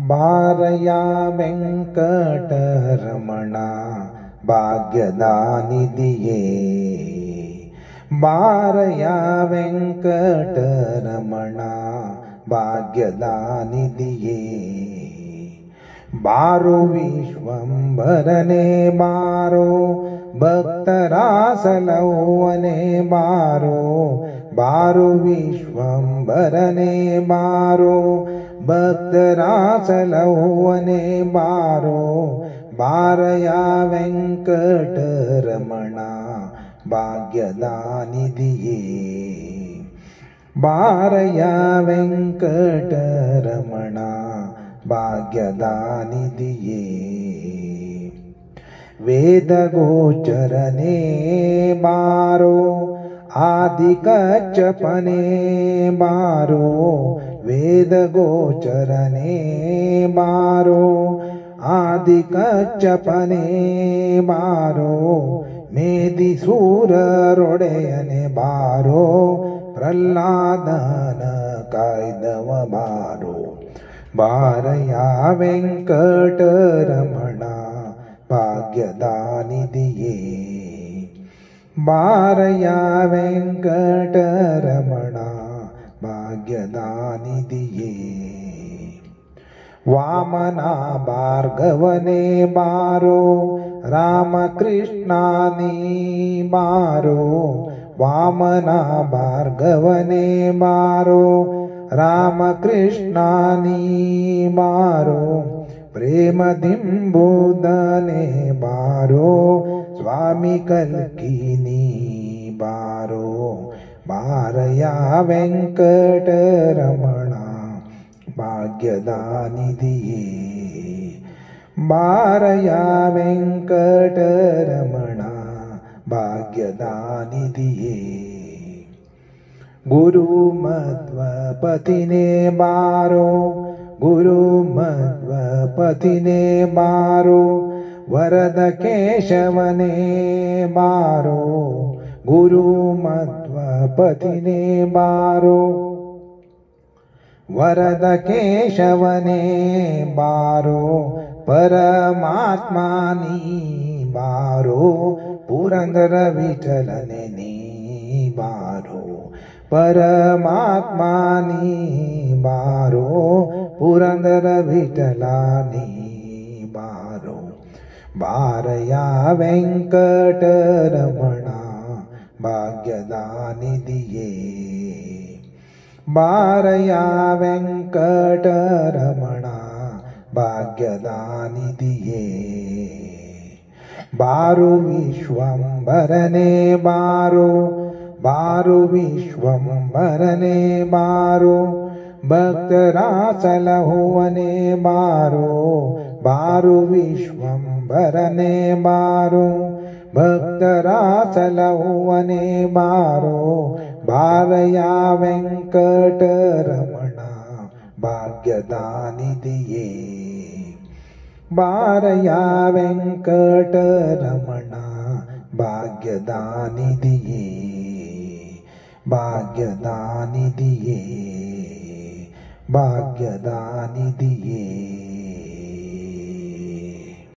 ಬಾರಯ ವೆಂಕಟರಮಣ ಭಾಗ್ಯದ ನಿಧಿಯೇ, ಬಾರಯ ವೆಂಕಟರಮಣ ಭಾಗ್ಯದ ನಿಧಿಯೇ. ಬಾರೋ ವಿಶ್ವಂಭರನೇ ಬಾರೋ, ಭಕ್ತರ ಸಲಹುವನೇ ಬಾರೋ. ಬಾರೋ ವಿಶ್ವಂಭರನೇ ಬಾರೋ, ಭಕ್ತರ ಸಲಹುವನೇ ಬಾರೋ. ಬಾರಯ ವೆಂಕಟರಮಣ ಭಾಗ್ಯದ ನಿಧಿಯೇ, ಬಾರಯ ವೆಂಕಟರಮಣ ಭಾಗ್ಯದ ನಿಧಿಯೇ. ವೇದ ಗೋಚರನೇ ಬಾರೋ, ಆದಿ ಕಚ್ಚಪನೇ ಬಾರೋ. ವೇದ ಗೋಚರನೇ ಬಾರೋ, ಆದಿ ಕಚ್ಚಪನೇ ಬಾರೋ. ಮೇದಿ ಸೂರರೊಡೆಯನೆ ಬಾರೋ, ಪ್ರಹ್ಲಾದನ ಕಾಯ್ದವ ಬಾರೋ. ಬಾರಯ ವೆಂಕಟರಮಣ ಭಾಗ್ಯದ ನಿಧಿಯೇ, ಬಾರಯ ವೆಂಕಟರಮಣ ಭಾಗ್ಯದ ನಿಧಿಯೇ. ವಾಮನ ಭಾರ್ಗವನೇ ಬಾರೋ, ರಾಮಕೃಷ್ಣ ನೀ ಬಾರೋ. ವಾಮನ ಭಾರ್ಗವನೇ ಬಾರೋ, ರಾಮಕೃಷ್ಣ ನೀ ಬಾರೋ. ಪ್ರೇಮದಿಂಬುದನೇ ಬಾರೋ, ಸ್ವಾಮಿ ಕಲ್ಕಿ ನೀ ಬಾರೋ. ಬಾರಯ ವೆಂಕಟರಮಣ ಭಾಗ್ಯದ ನಿಧಿಯೇ, ಬಾರಯ ವೆಂಕಟರಮಣ ಭಾಗ್ಯದ ನಿಧಿಯೇ. ಗುರು ಮಧ್ವಪತಿನೇ ಬಾರೋ, ಗುರು ಮಧ್ವಪತಿನೇ ಬಾರೋ. ವರದ ಕೇಶವನೇ ಬಾರೋ, ಗುರು ಮಧ್ವಪತಿನೇ ಬಾರೋ. ವರದ ಕೇಶವನೇ ಬಾರೋ, ಪರಮಾತ್ಮ ನೀ ಬಾರೋ. ಪುರಂದರ ವಿಠಲನೆ ನೀ ಬಾರೋ, ಪರಮಾತ್ಮ ನೀ ಬಾರೋ. ಪುರಂದರ ವಿಠಲ ನೀ ಬಾರೋ. ಬಾರಯ ವೆಂಕಟರಮಣ ಭಾಗ್ಯದ ನಿಧಿಯೇ, ಬಾರಯ ವೆಂಕಟರಮಣ ಭಾಗ್ಯದ ನಿಧಿಯೇ. ಬಾರೋ ವಿಶ್ವಂಭರನೇ ಬಾರೋ, ಬಾರೋ ವಿಶ್ವಂಭರನೇ ಬಾರೋ. ಭಕ್ತರ ಸಲಹುವನೇ ಬಾರೋ. ಬಾರೋ ವಿಶ್ವಂಭರನೇ ಬಾರೋ, ಭಕ್ತರ ಸಲಹುವನೇ ಬಾರೋ. ಬಾರಯ ವೆಂಕಟರಮಣ ಭಾಗ್ಯದ ನಿಧಿಯೇ, ಬಾರಯ ವೆಂಕಟರಮಣ ಭಾಗ್ಯದ ನಿಧಿಯೇ, ಭಾಗ್ಯದ ನಿಧಿಯೇ, ಭಾಗ್ಯದ ನಿಧಿಯೇ.